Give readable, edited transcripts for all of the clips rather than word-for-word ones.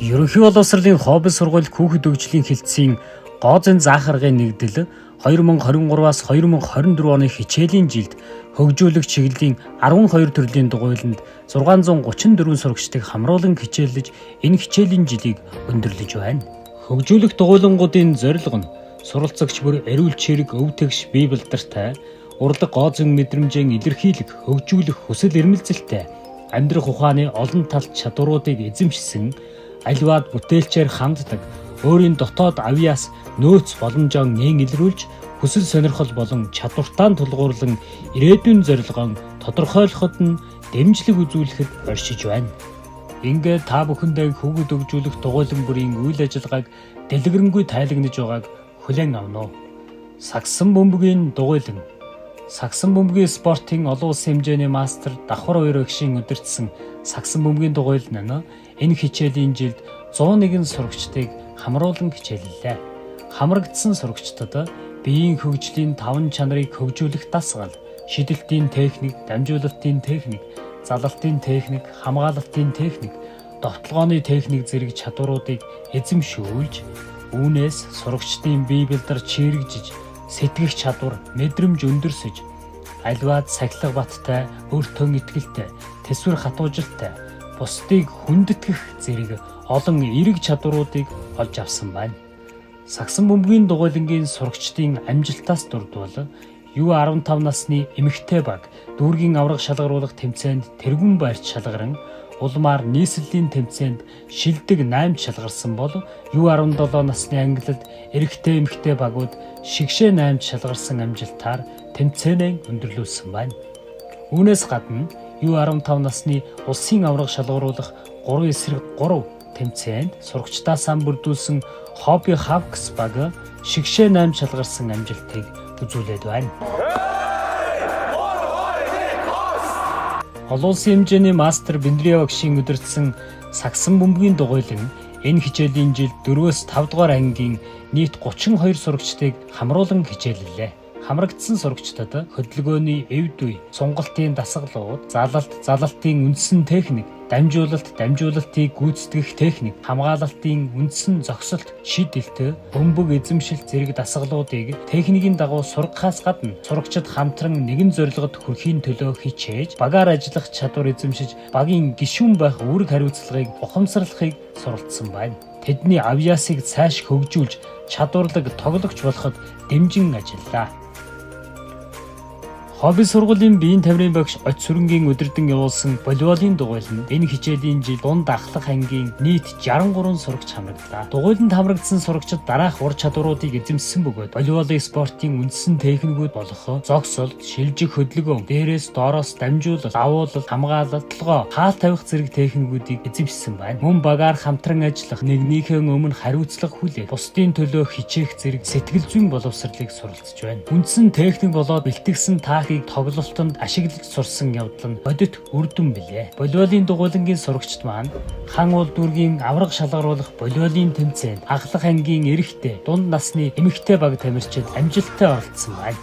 Ерөнхий боловсролын хобби сургууль хүүхэд хөгжлийн хэлтсийн Гоозын заахаргын нэгдэл 2023-аас 2024 оны хичээлийн жилд хөгжүүлэх чиглэлийн 12 төрлийн дугуйланд 634 сурагчдыг хамруулан хичээллэж энэ хичээлийн жилийг өндөрлөж байна. Хөгжүүлэх дугуйлангуудын зорилго нь суралцагч бүр эрүүл чирэг өвтөгш бие балдартай урлаг Гоозын мэдрэмжийн илэрхийлэх хөгжүүлэх хүсэл эрмэлзэлтэй амьдрах ухааны олон талт чадваруудыг эзэмшсэн аливаад бүтээлчээр ханддаг өөрийн дотоод авьяас нөөц боломжоо нээн илрүүлж хүсэл сонирхол болон чадвартаа тулгуурлан ирээдүйн зорилгоо тодорхойлоход нь дэмжлэг үзүүлэхэд оршиж байна. Ингээд та бүхэндээ хүүхэд хөгжүүлэх дугуйлан бүрийн үйл ажиллагааг дэлгэрэнгүй тайлагнаж байгааг хүлээн авна уу. Сагсан бөмбөгийн дугуйлан. Сагсан бөмбөгийн спортын олон улсын хэмжээний мастер давхар хоёр багшийн удирдсан сагсан бөмбөгийн дугуйлан нь энэ хичээлийн жилд 101 сурагчдыг хамруулан хичээллээ. Хамрагдсан сурагчдад биеийн хөгжлийн 5 чанарыг хөгжүүлэх дасгал, шидэлтийн техник, дамжуулалтын техник, залалтын техник, хамгаалалтын техник, довтлогооны техник зэрэг чадваруудыг эзэмшүүлж, үүнээс сурагчдын бие бэлдар чирэгжиж, сэтгэх чадвар, мэдрэмж өндөрсөж, аливаад сахилга баттай, өөртөө итгэлтэй, тэсвэр хатуужилтай, бусдыг хүндэтгэх зэрэг олон эерэг чадваруудыг олж авсан байна. Сагсан бөмбөгийн дугуйлангийн сурагчдын амжилтаас дурдвал U15 насны эмэгтэй баг дүүргийн авраг шалгаруулах тэмцээнд тэргүүн байрч шалгаран улмаар нийслэлийн тэмцээнд шилдэг 8 шалгарсан бол U17 насны ангилалд эрэгтэй эмэгтэй багууд шигшээ 8 шалгарсан амжилтаар тэмцээнээ өндөрлүүлсэн байна. Үүнээс гадна U15 насны улсын авраг шалгаруулах 3/3 тэмцээнд сурагчдаа сан бүрдүүлсэн хобби хавкс баг шигшээ 8 шалгарсан амжилтыг үзүүлээд байна. Олон улсын хэмжээний мастер Бендрия багшийн удирдсан сагсан бөмбөгийн дугуйлан энэ хичээлийн жилд 4-5 дугаар ангийн нийт 32 сурагчдыг хамруулан хичээллээ. Хамрагдсан сурагчдад хөдөлгөөний эвд үе, сунгалтын дасгалууд, залалтын үндсэн техник, дамжуулалтыг гүйцэтгэх техник, хамгаалалтын үндсэн зогсолт, шидэлт, бөмбөг эзэмшил зэрэг дасгалуудыг техникийн дагуу сургахаас гадна сурагчид хамтран нэгэн зорилгод хүрэхийн төлөө хичээж, багаар ажиллах чадвар эзэмшиж, багийн гишүүн байх үүрэг хариуцлагыг ухамсарлахыг суралцсан байна. Тэдний авьяасыг цааш хөгжүүлж, чадварлаг тоглогч болоход дэмжин ажиллаа. Хобби сургуулийн биеийн тамирын багш Оч Сүрэнгийн удирдан явуулсан волейболын дугуйланд энэ хичээлийн жил дунд ахлах ангийн нийт 63 сурагч хамрагдлаа. Дугуйланд хамрагдсан сурагчид дараах ур чадваруудыг эзэмссэн бөгөөд волейболын спортын үндсэн техникүүд болох зогсолт, шилжих хөдөлгөөн, дээрээс доороос дамжуулалт, давуулалт, хамгаалалт, толгой, хаалт тавих зэрэг техникүүдийг эзэмшсэн байна. Мөн багаар хамтран ажиллах, нэгнийхээ өмнө хариуцлага хүлээх, бусдын төлөө хичээх зэрэг сэтгэл зүйн боловсролыг суралцж байна. Үндсэн техник болоод бэлтгэсэн тоглолтод ашиглаж сурсан явдал нь бодит үр дүн билээ. Волейболын дугуйлангийн сурагчид маань хан уул дүүргийн авраг шалгаруулах волейболын тэмцээнд ахлах ангийн эрэгтэй, дунд насны эмэгтэй баг тамирчид амжилттай оролцсон байна.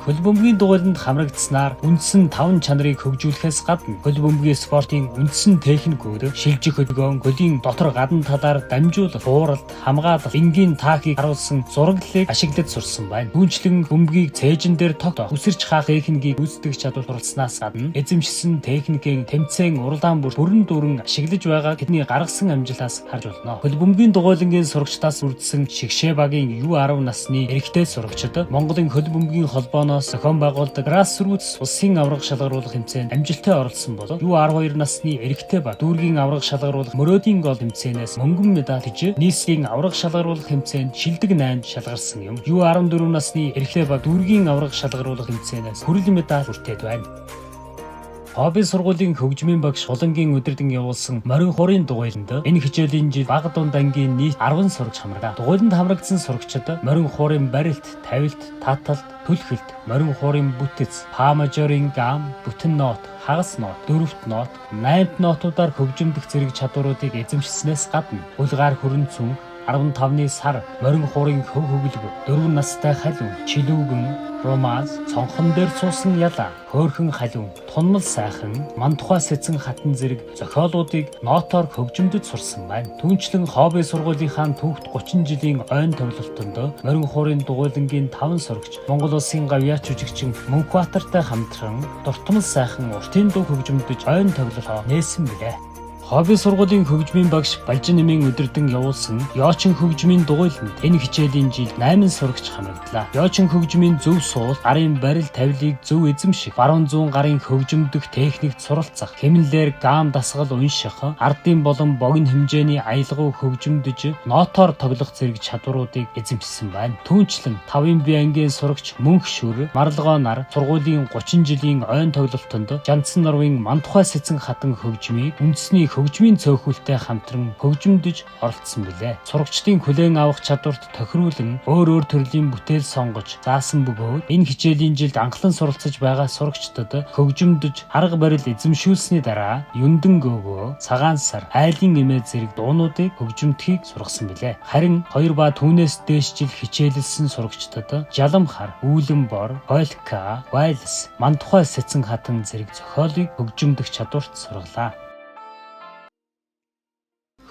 Хөл бөмбөгийн дугуйланд хамрагдсанаар үндсэн 5 чанарыг хөгжүүлэхээс гадна хөл бөмбөгийн спортын үндсэн техникүүд шилжих хөдөлгөөн, хөлийн дотор гадна талаар дамжуулалт, бууралт, хамгаалалт, энгийн таахыг харуулсан зураглалыг ашиглаж сурсан байна. Түүнчлэн бөмбөгийг цээжин дээр тогтоох, үсэрч хаах техникийг гүйцэтгэх чадвар суралцсанаас гадна эзэмшсэн техникийн тэмцээн уралдаан бүрэн дүүрэн ашиглаж байгааг тэдний гаргасан амжилтаас харж болно. Хөл бөмбөгийн дугуйлангийн сурагчдаас үрдсэн шигшээ багийн U10 насны эрэгтэй сурагчид Монголын хөл бөмбөгийн холбоо зохион байгуулдаг Grassroots улсын авраг шалгаруулах тэмцээнд амжилттай оролцсон бол U12 насны эрэгтэй баг дүүргийн авраг шалгаруулах мөрөөдийн гол тэмцээнээс мөнгөн медаль гэж нийслэлийн авраг шалгаруулах тэмцээнд шилдэг 8 шалгарсан юм. U14 насны эрэгтэй баг дүүргийн авраг шалгаруулах тэмцээнээс хүрэл медаль хүртээд байна. Хобби сургуулийн хөгжмийн багш Улангийн удирдан явуулсан морин хурын дугуйланд энэ хичээлийн жил бага дунд ангийн нийт 10 сурагч хамрагдаа. Дугуйланд хамрагдсан сурагчид морин хурын барилт, тавилт, таталт, түлхэлт, морин хурын бүтэц, фа мажорын гам, бүтэн нот, хагас нот, дөрөвт нот, 8-т нотуудаар хөгжимдөх зэрэг чадваруудыг эзэмшснээс гадна булгаар хөрөн цүнх, 15-ны сар морин хуурын хөв хөглөг 4 настай халиун чилүүгэн романс цонхон дээр суусан ялаа хөөрхөн халиун тунмал сайхан мантухай сэцэн хатан зэрэг зохиолуудыг нотоор хөгжимдөж сурсан байна. Түүнчлэн хобби сургуулийнхаа түүхт 30 жилийн ойн тоглолтонд морин хуурын дугуйлангийн 5 сурагч Монгол улсын гавьяач жүжигчин Мөнхбаатартай хамтран дуртмал сайхан уртын дуу хөгжимдөж ойн тоглолтоо нээсэн билээ. Хобби сургуулийн хөгжмийн багш Балжин нэмийн өдөрдөн явуулсан Йочин хөгжмийн дугуйланд энэ хичээлийн жил 8 сурагч хамрагдлаа. Йочин хөгжмийн зөв суул, гарын барил тавилыг зөв эзэмших, баруун зүүн гарын хөгжимдөх техникт суралцах, хэмнэлээр гам дасгал унших, ардын болон богино хэмжээний аялгау хөгжимдөж, нотоор тоглох зэрэг чадваруудыг эзэмшсэн байна. Түүнчлэн 5-ын бие ангийн сурагч Мөнх Шүр, Марлогоо нар сургуулийн 30 жилийн ойн тоглолтонд Жандсан Норвын Мантухай сэцэн хатан хөгжмийг үндэсний хөгжмийн цөөхөлтэй хамтран хөгжимдөж оролцсон билээ. Сурагчдын хүлээн авах чадварт тохируулан өөр төрлийн бүтээл сонгож заасан бөгөөд энэ хичээлийн жилд анхлан суралцж байгаа сурагчдад хөгжимдөж арга барил эзэмшүүлсэний дараа Юндан гөөгөө, Цагаан сар, Айлын эмээ зэрэг дуунуудыг хөгжимдөхийг сургасан билээ. Харин 2 ба түүнээс дээш жил хичээлэлсэн сурагчдад Жаламхар, Үүлэн бор, Полька, Вайлс, Мантухай сэцэн хатан зэрэг зохиолыг хөгжимдөх чадварт сургалаа.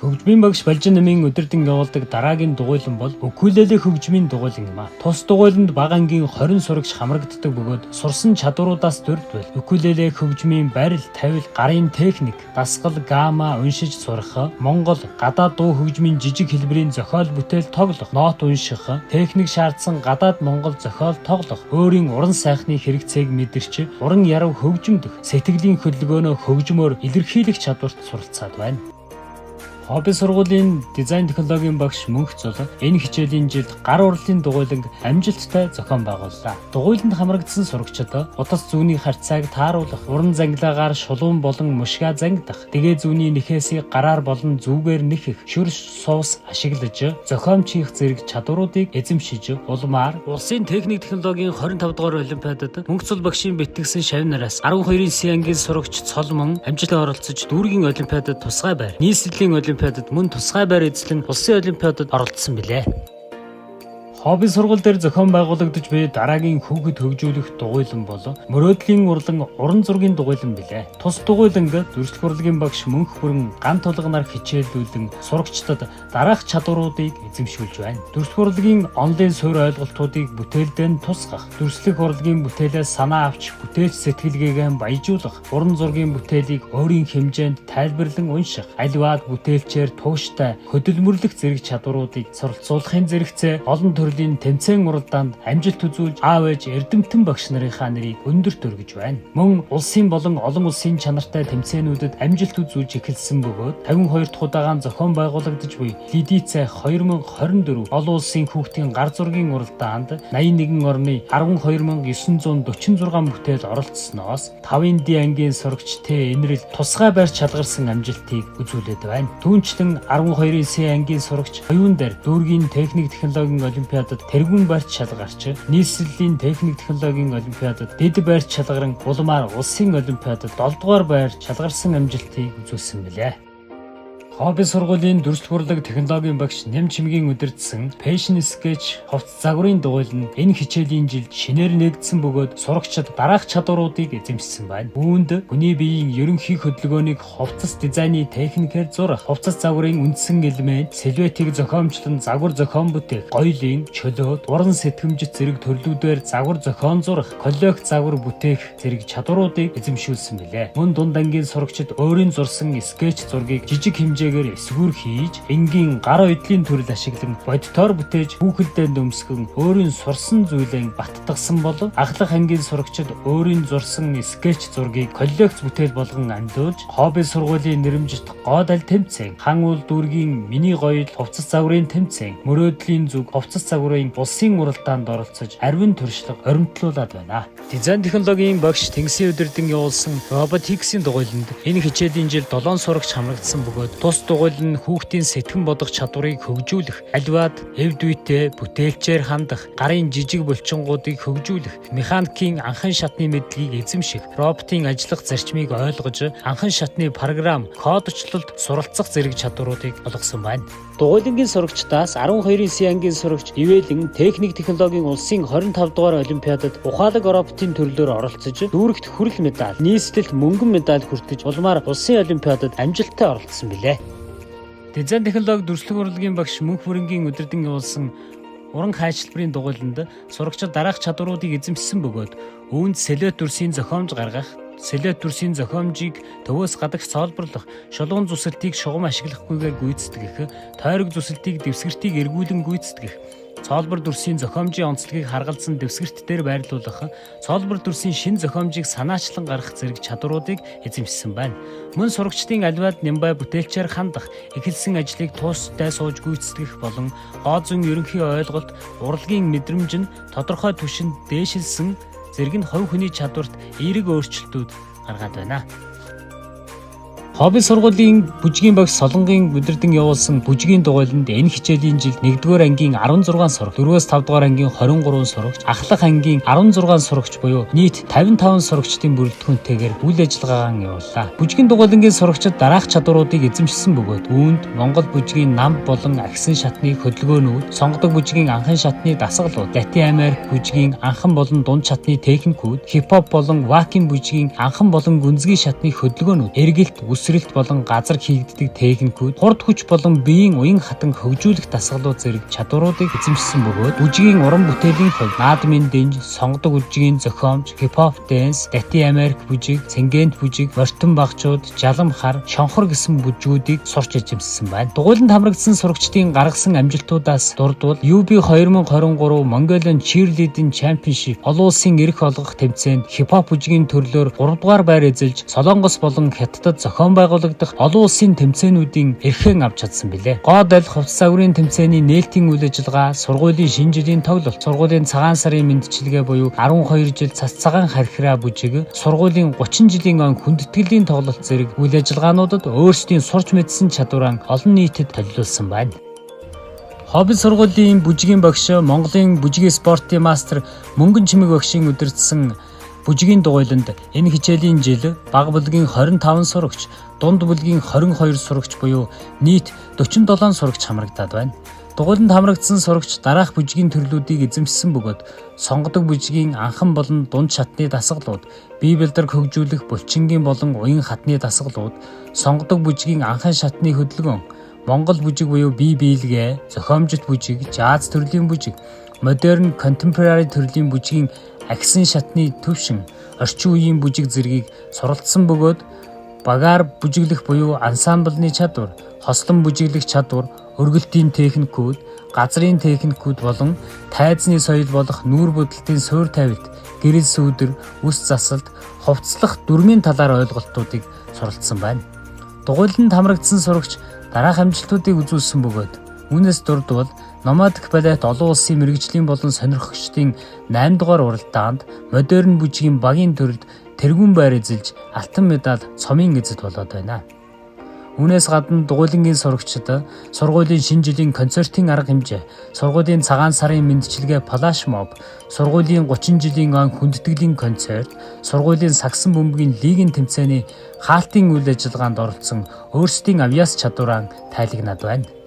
Хөгжмийн багш Балжин нэмийн өдөрдөн явуулдаг дараагийн дугуйлан бол укулеле хөгжмийн дугуйлан юм а. Тус дугуйланд бага ангийн 20 сурагч хамрагддаг бөгөөд сурсан чадваруудаас дөрвөл укулеле хөгжмийн барил, тавил, гарын техник, дасгал, гама уншиж сурах, Монгол гадаад дуу хөгжмийн жижиг хэлбэрийн зохиол бүтээл тоглох, нот унших, техник шаардсан гадаад Монгол зохиол тоглох, өөрийн уран сайхны хэрэгцээг мэдэрч уран ярав хөгжимдөх, сэтгэлийн хөдөлгөөнөө хөгжмөөр илэрхийлэх чадварт суралцаад байна. Хобби сургуулийн дизайн технологийн багш Мөнх Зул энэ хичээлийн жилд гар урлын дугуйланг амжилттай зохион байгууллаа. Дугуйланд хамрагдсан сурагчид утас зүүнний харьцааг тааруулах, уран зангилаагаар шулуун болон мушгаа зангидах, дэгээ зүүнний нэхээсийг гараар болон зүгээр нэхэх, шүр суус ашиглаж зохиомжих зэрэг чадваруудыг эзэмшиж улмаар улсын техник технологийн 25 дугаар олимпиадад Мөнх Зул багшийн бэлтгэсэн шавнараас 12-ын Сиангийн сурагч Цолмон амжилттай оролцож дүүргийн олимпиадад тусгай байр, нийслэлийн олимпиадад мөн тусгай байр эзлэн улсын олимпиадад оролцсон билээ. Хобби сургууль дээр зохион байгуулагдаж буй дараагийн хүүхэд хөгжүүлэх дугуйлан бол мөрөөдлийн урлан уран зургийн дугуйлан билээ. Тус дугуйланг дүрслэх урлагийн багш Мөнх бүрэн ган тулганаар хичээллүүлэн сурагчдад дараах чадваруудыг эзэмшүүлж байна. Дүрслэх урлагийн онлайн суурь ойлголтуудыг бүтээлдээ тусгах, дүрслэх урлагийн бүтээлээс санаа авч бүтээлч сэтгэлгээгээ баяжуулах, уран зургийн бүтээлийг өөрийн хэмжээнд тайлбарлан унших, аливаад бүтээлчээр тууштай хөдөлмөрлөх зэрэг чадваруудыг суралцуулахын зэрэгцээ олон төрлийн тэмцээн уралдаанд амжилт үзүүлж аав ээж эрдэмтэн багш нарынхаа нэрийг өндөрт өргөж байна. Мөн улсын болон олон улсын чанартай тэмцээнүүдэд амжилт үзүүлж эхэлсэн бөгөөд 52 дахь удаагаан зохион байгуулагдаж буй Лидицэ 2024 олон улсын хүүхдийн гар зургийн уралдаанд 81 орны 12946 бүтээл оролцсноос 5-ын Д ангийн сурагч Т Энэрэл тусгай байр чадгарсан амжилтыг үзүүлээд байна. Түүнчлэн 12-ын С ангийн сурагч Оюун дээр дүүргийн техник технологийн олимпиадад тэргүүн байрт шалгарч, нийслэлийн техник технологийн олимпиадад дэд байрт шалгаран улмаар улсын олимпиадад 7 дугаар байр шалгарсан амжилтыг үзүүлсэн билээ. Хобби сургуулийн дүрслэх урлаг технологийн багш Нэм Чимгийн удирдсан Passion Sketch хувцас загварын дугуйлан энэ хичээлийн жилд шинээр нэгдсэн бөгөөд сурагчид дараах чадваруудыг эзэмшсэн байна. Үүнд хүний биеийн ерөнхий хөдөлгөөнийг хувцас дизайны техникээр зурах, хувцас загварын үндсэн элемент, силуэтийг зохиомжлон загвар зохион бүтээх, гоёлын, чөлөөт, уран сэтгэмжит зэрэг төрлүүдээр загвар зохион зурах, коллект загвар бүтээх зэрэг чадваруудыг эзэмшүүлсэн билээ. Мөн дунд ангийн сурагчид өөрийн зурсан скетч зургийг жижиг хэмжээ эсвүр хийж, энгийн гар ойдлын төрөл ашиглан бодитоор бүтээж хүүхэлдэд өмсгөн өөрийн сурсан зүйлээ баттгсан бол ахлах ангийн сурагчид өөрийн зурсан скетч зургийг коллекц бүтээл болгон амьдуулж хобби сургуулийн нэрэмжит гоод аль тэмцээн, хан уул дүүргийн миний гоёл хувцас загварын тэмцээн, мөрөөдлийн зүг хувцас загварын улсын уралдаанд оролцож арвин туршлага оримтлуулад байна. Дизайн технологийн багш Тэнгисийн удирдан явуулсан роботиксийн дугуйланд энэ хичээлийн жил 7 сурагч хамрагдсан бөгөөд Тус дугуйл нь хүүхдийн сэтгэн бодох чадварыг хөгжүүлэх, аливаад эвд үйтэй бүтээлчээр хандах, гарын жижиг булчингуудыг хөгжүүлэх, механикийн анхан шатны мэдлэгийг эзэмших, роботын ажиллах зарчмыг ойлгож, анхан шатны програм, кодчлолд суралцах зэрэг чадваруудыг олгосон байна. Дугуйлангийн сурагчдаас 12-ийн ангийн сурагч Ивэлэн техник технологийн улсын 25 дугаар олимпиадад ухаалаг роботын төрлөөр оролцож дүүрэгт хүрэл медаль, нийслэлд мөнгөн медаль хүртэж улмаар улсын олимпиадад амжилттай оролцсон билээ. Дизайн технологи дүрслэх урлагийн багш Мөнх бүрэнгийн удирдан явуулсан уран хайшилбарын дугуйланд сурагчид дараах чадваруудыг эзэмшсэн бөгөөд үүнд сэлэт дүрсийн зохиомж гаргах, сэлэт дүрсийн зохиомжийг төвөөс гадагш цоолборлох, шулуун зүсэлтийг шугам ашиглахгүйгээр гүйцэтгэх, тойрог зүсэлтийг дэвсгэртийг эргүүлэн гүйцэтгэх, цоолбор дүрсийн зохиомжийн онцлогийг харгалзан дэвсгэрт дээр байрлуулах, цоолбор дүрсийн шин зохиомжийг санаачлан гаргах зэрэг чадваруудыг эзэмшсэн байна. Мөн сурагчдын аливаад нямбай бүтээлчээр хандах, эхэлсэн ажлыг тууштай сууж гүйцэтгэх болон гоо зүйн ерөнхий ойлголт, урлагийн мэдрэмж нь тодорхой түвшинд дээшилсэн зэрэг нь хувь хүний чадварт эерэг өөрчлөлтүүд гаргаад байна. Хобби сургуулийн бүжгийн багш Солонгийн удирдан явуулсан бүжгийн дугуйланд энэ хичээлийн жил 1-р ангийн 16 сурагч, 4-өөс 5-р ангийн 23 сурагч, ахлах ангийн 16 сурагч буюу нийт 55 сурагчдын бүрэлдэхүүнтэйгээр үйл ажиллагаагаа явууллаа. Бүжгийн дугуйлангийн сурагчид дараах чадваруудыг эзэмшсэн бөгөөд үүнд Монгол бүжгийн нам болон агсан шатны хөдөлгөөнүүд, сонгодог бүжгийн анхан шатны дасгалууд, Латин Америк бүжгийн анхан болон дунд шатны техникүүд, хипхоп болон вакин бүжгийн анхан болон гүнзгий шатны хөдөлгөөнүүд, эргэлт, үсрэлт болон газар хийгддэг техникүүд, хурд хүч болон биеийн уян хатан хөгжүүлэх дасгалууд зэрэг чадваруудыг эзэмшсэн бөгөөд бүжгийн уран бүтээлийн хувьд наадмын дэнж, сонгодог бүжгийн зохиомж, хипхоп дэнс, Латин Америк бүжиг, цэнгэнт бүжиг, морьтон багчууд, жалам хар, шонхор гэсэн бүжгүүдийг сурч эзэмшсэн байна. Дугуйланд хамрагдсан сурагчдын гаргасан амжилтуудаас дурдвал UB 2023 Mongolian Cheerleading Championship олон улсын эрх олгох тэмцээнд хипхоп бүжгийн төрлөөр 3 дугаар байр эзэлж, Солонгос болон Хятадд зохион байгуулагдах олон улсын тэмцээнүүдийн эрхээ авч чадсан билээ. Гоод аль хувцас загварын тэмцээний нээлтийн үйл ажиллагаа, сургуулийн шинэ жилийн тоглолт, сургуулийн цагаан сарын мэндчилгээ буюу 12 жил цас цагаан хархираа бүжиг, сургуулийн 30 жилийн он хүндэтгэлийн тоглолт зэрэг үйл ажиллагаануудад өөрсдийн сурч мэдсэн чадвараа олон нийтэд толиулсан байна. Хобби сургуулийн бүжгийн багш Монголын бүжгийн спортын мастер Мөнгөн Чимэг багшийн удирдсан бүжгийн дугуйланд энэ хичээлийн жил бага бүлгийн 25 сурагч, дунд бүлгийн 22 сурагч буюу нийт 47 сурагч хамрагдаад байна. Дугуйланд хамрагдсан сурагч дараах бүжгийн төрлүүдийг эзэмшсэн бөгөөд сонгодог бүжгийн анхан болон дунд шатны дасгалууд, бие бэлдэрг хөгжүүлэх булчингийн болон уян хатны дасгалууд, сонгодог бүжгийн анхан шатны хөдөлгөөн, Монгол бүжиг буюу бие биелгээ, зохиомжит бүжиг, жаз төрлийн бүжиг, модерн contemporary төрлийн бүжгийн агсан шатны төвшин, орчин үеийн бүжиг зэргийг суралцсан бөгөөд багаар бүжиглэх буюу ансамблны чадвар, хослон бүжиглэх чадвар, өргөлтийн техникүүд, газрын техникүүд болон тайзны соёл болох нүүр бүдэлтийн суурь тавилт, гэрэл сүүдэр, үс засалт, хувцлах дөрмийн талаар ойлголтуудыг суралцсан байна. Дугуйланд хамрагдсан сурагч дараах амжилтуудыг үзүүлсэн бөгөөд үүнээс дурдвал номадик балет олон улсын мэргэжлийн болон сонирхогчдын 8 дугаар уралдаанд модерн бүжгийн багийн төрөлд тэргүүн байр эзэлж алтан медаль цомын эзэд болоод байна. Үүнээс гадна дугуйлангийн сурагчид сургуулийн шинэ жилийн концертын арга хэмжээ, сургуулийн цагаан сарын мэндчилгээ флашмоб, сургуулийн 30 жилийн он хүндэтгэлийн концерт, сургуулийн сагсан бөмбөгийн лигийн тэмцээний хаалтын үйл ажиллагаанд оролцсон өөрсдийн авьяас чадвараа тайлагнаад байна.